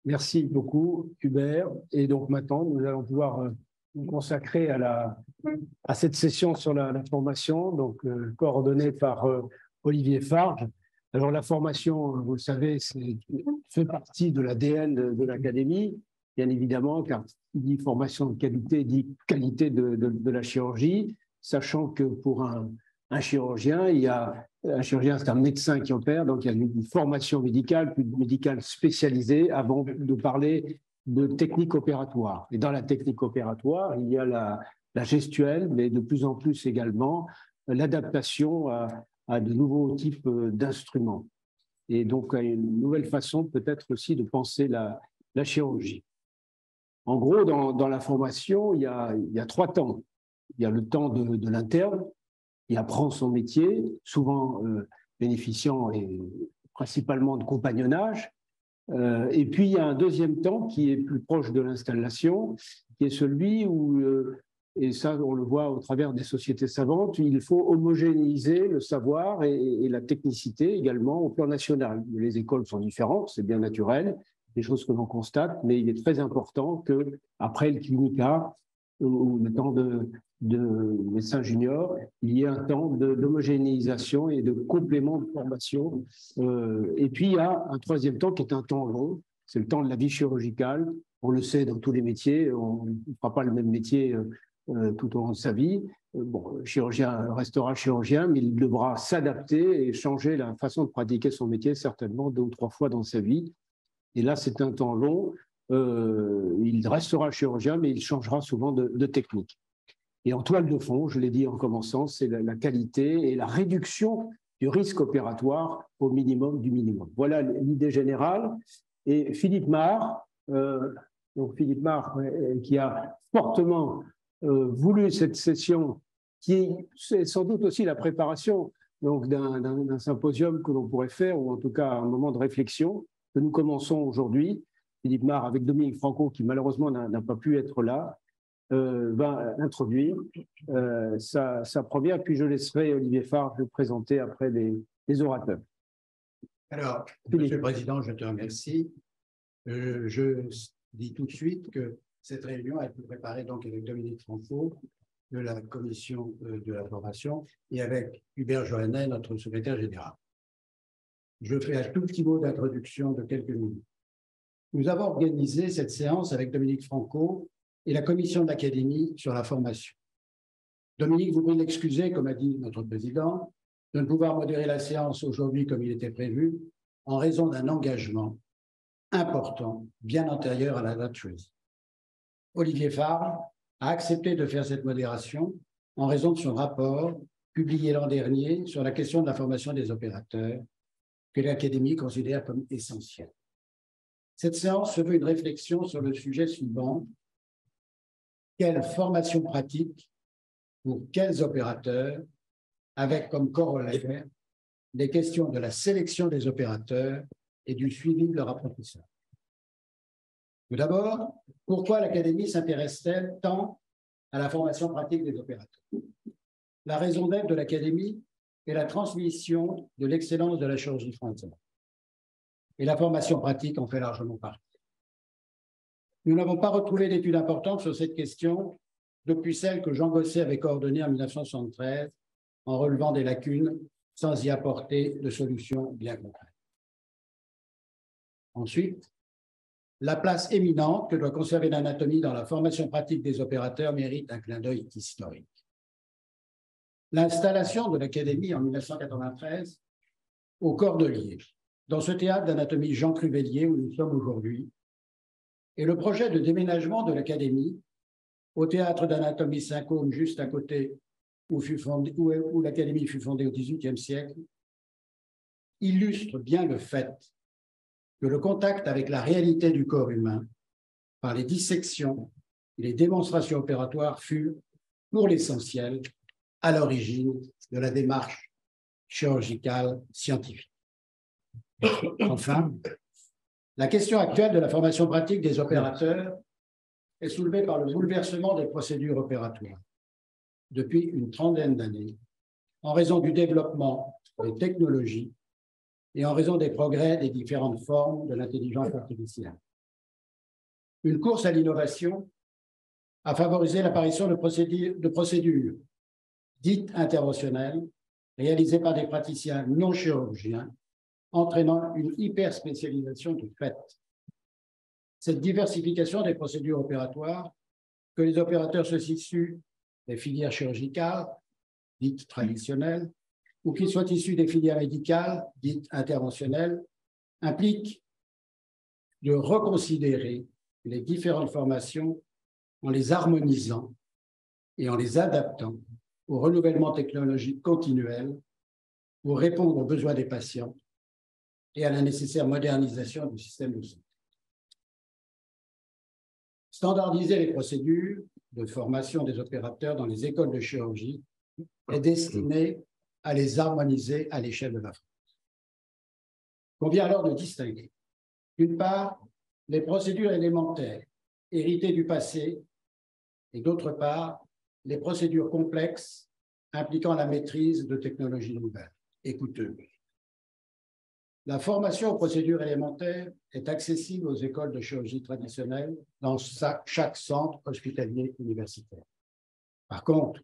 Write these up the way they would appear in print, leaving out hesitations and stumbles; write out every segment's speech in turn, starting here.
Merci beaucoup, Hubert. Et donc maintenant, nous allons pouvoir nous consacrer à cette session sur la formation, donc coordonnée par Olivier Farge. Alors la formation, vous le savez, fait partie de l'ADN de l'Académie, bien évidemment, car qui dit formation de qualité dit qualité de la chirurgie, sachant que pour un chirurgien, un chirurgien, c'est un médecin qui opère, donc il y a une formation médicale, puis médicale spécialisée, avant de parler de technique opératoire. Et dans la technique opératoire, il y a la gestuelle, mais de plus en plus également l'adaptation à de nouveaux types d'instruments. Et donc, à une nouvelle façon peut-être aussi de penser la chirurgie. En gros, dans la formation, il y a 3 temps. Il y a le temps de l'interne, qui apprend son métier, souvent bénéficiant principalement de compagnonnage. Et puis, il y a un deuxième temps qui est plus proche de l'installation, qui est celui où, et ça on le voit au travers des sociétés savantes, il faut homogénéiser le savoir et la technicité également au plan national. Les écoles sont différentes, c'est bien naturel, des choses que l'on constate, mais il est très important qu'après le clinica, ou le temps de médecin junior, il y a un temps d'homogénéisation et de complément de formation. Et puis, il y a un troisième temps qui est un temps long, c'est le temps de la vie chirurgicale. On le sait dans tous les métiers, on ne fera pas le même métier tout au long de sa vie. Bon, le chirurgien restera chirurgien, mais il devra s'adapter et changer la façon de pratiquer son métier certainement 2 ou 3 fois dans sa vie. Et là, c'est un temps long. Il restera chirurgien, mais il changera souvent de technique. Et en toile de fond, je l'ai dit en commençant, c'est la qualité et la réduction du risque opératoire au minimum du minimum. Voilà l'idée générale. Et Philippe Marre, qui a fortement voulu cette session, qui est sans doute aussi la préparation d'un symposium que l'on pourrait faire, ou en tout cas un moment de réflexion que nous commençons aujourd'hui. Philippe Marre, avec Dominique Franco, qui malheureusement n'a pas pu être là, va introduire sa première, puis je laisserai Olivier Farge le présenter après les orateurs. Alors, Monsieur le Président, je te remercie. Je dis tout de suite que cette réunion a été préparée donc avec Dominique Franco de la commission de la formation et avec Hubert Joannet, notre secrétaire général. Je fais un tout petit mot d'introduction de quelques minutes. Nous avons organisé cette séance avec Dominique Franco et la commission de l'Académie sur la formation. Dominique, vous pouvez l'excuser, comme a dit notre président, de ne pouvoir modérer la séance aujourd'hui comme il était prévu, en raison d'un engagement important, bien antérieur à la date choisie. Olivier Farge a accepté de faire cette modération en raison de son rapport publié l'an dernier sur la question de la formation des opérateurs, que l'Académie considère comme essentielle. Cette séance se veut une réflexion sur le sujet suivant: quelle formation pratique pour quels opérateurs, avec comme corollaire les questions de la sélection des opérateurs et du suivi de leur apprentissage. Tout d'abord, pourquoi l'Académie s'intéresse-t-elle tant à la formation pratique des opérateurs? La raison d'être de l'Académie est la transmission de l'excellence de la chirurgie française. Et la formation pratique en fait largement partie. Nous n'avons pas retrouvé d'études importantes sur cette question depuis celle que Jean Gosset avait coordonnée en 1973 en relevant des lacunes sans y apporter de solutions bien concrètes. Ensuite, la place éminente que doit conserver l'anatomie dans la formation pratique des opérateurs mérite un clin d'œil historique. L'installation de l'Académie en 1993 au Cordelier, dans ce théâtre d'anatomie Jean Cruvellier où nous sommes aujourd'hui, et le projet de déménagement de l'Académie au théâtre d'anatomie Saint-Côme, juste à côté où l'Académie fut fondée au XVIIIe siècle, illustre bien le fait que le contact avec la réalité du corps humain, par les dissections et les démonstrations opératoires, fut, pour l'essentiel, à l'origine de la démarche chirurgicale scientifique. Enfin, la question actuelle de la formation pratique des opérateurs est soulevée par le bouleversement des procédures opératoires depuis une trentaine d'années, en raison du développement des technologies et en raison des progrès des différentes formes de l'intelligence artificielle. Une course à l'innovation a favorisé l'apparition de procédures dites interventionnelles réalisées par des praticiens non chirurgiens, entraînant une hyperspécialisation du fait. Cette diversification des procédures opératoires, que les opérateurs se situent des filières chirurgicales, dites traditionnelles, ou qu'ils soient issus des filières médicales, dites interventionnelles, implique de reconsidérer les différentes formations en les harmonisant et en les adaptant au renouvellement technologique continuel pour répondre aux besoins des patients et à la nécessaire modernisation du système de santé. Standardiser les procédures de formation des opérateurs dans les écoles de chirurgie est destiné à les harmoniser à l'échelle de la France. Il convient alors de distinguer, d'une part, les procédures élémentaires héritées du passé et d'autre part, les procédures complexes impliquant la maîtrise de technologies nouvelles et coûteuses. La formation aux procédures élémentaires est accessible aux écoles de chirurgie traditionnelle dans chaque centre hospitalier universitaire. Par contre,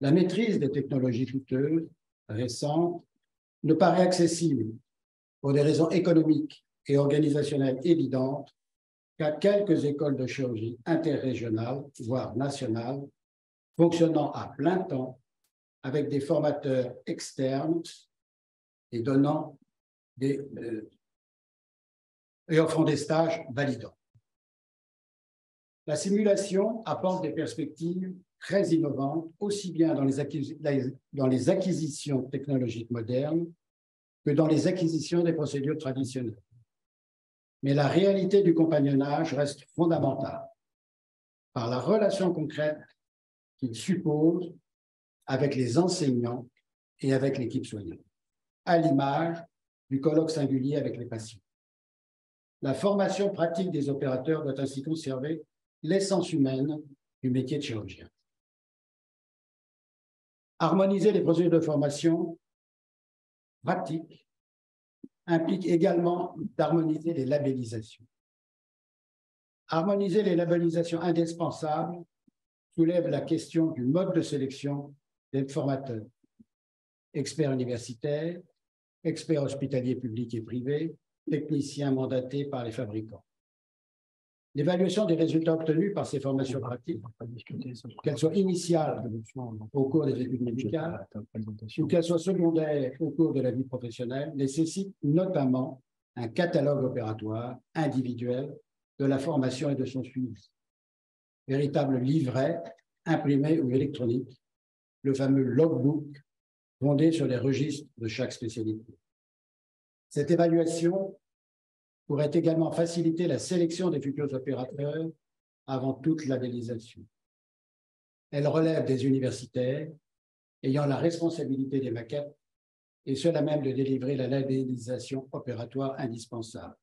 la maîtrise des technologies coûteuses récentes ne paraît accessible pour des raisons économiques et organisationnelles évidentes qu'à quelques écoles de chirurgie interrégionales, voire nationales, fonctionnant à plein temps avec des formateurs externes et offrant des stages validants. La simulation apporte des perspectives très innovantes, aussi bien dans les acquisitions technologiques modernes que dans les acquisitions des procédures traditionnelles. Mais la réalité du compagnonnage reste fondamentale par la relation concrète qu'il suppose avec les enseignants et avec l'équipe soignante, à l'image du colloque singulier avec les patients. La formation pratique des opérateurs doit ainsi conserver l'essence humaine du métier de chirurgien. Harmoniser les procédures de formation pratique implique également d'harmoniser les labellisations. Harmoniser les labellisations indispensables soulève la question du mode de sélection des formateurs, experts universitaires, experts hospitaliers publics et privés, techniciens mandatés par les fabricants. L'évaluation des résultats obtenus par ces formations pratiques, qu'elles soient initiales au cours des études médicales ou qu'elles soient secondaires au cours de la vie professionnelle, nécessite notamment un catalogue opératoire individuel de la formation et de son suivi. Véritable livret, imprimé ou électronique, le fameux logbook fondé sur les registres de chaque spécialité. Cette évaluation pourrait également faciliter la sélection des futurs opérateurs avant toute labellisation. Elle relève des universitaires ayant la responsabilité des maquettes et ceux-là même de délivrer la labellisation opératoire indispensable,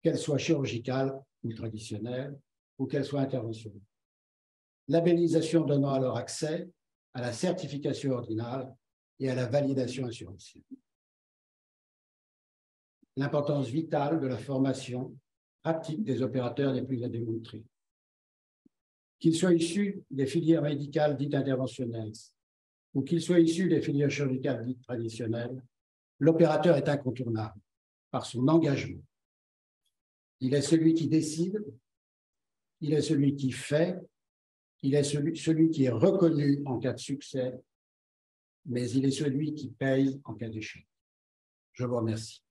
qu'elle soit chirurgicale ou traditionnelle, ou qu'elle soit interventionnelle. Labellisation donnant alors accès à la certification ordinale et à la validation assurantielle. L'importance vitale de la formation pratique des opérateurs n'est plus à démontrer. Qu'ils soient issus des filières médicales dites interventionnelles ou qu'ils soient issus des filières chirurgicales dites traditionnelles, l'opérateur est incontournable par son engagement. Il est celui qui décide, il est celui qui fait, il est celui qui est reconnu en cas de succès, mais il est celui qui paye en cas d'échec. Je vous remercie.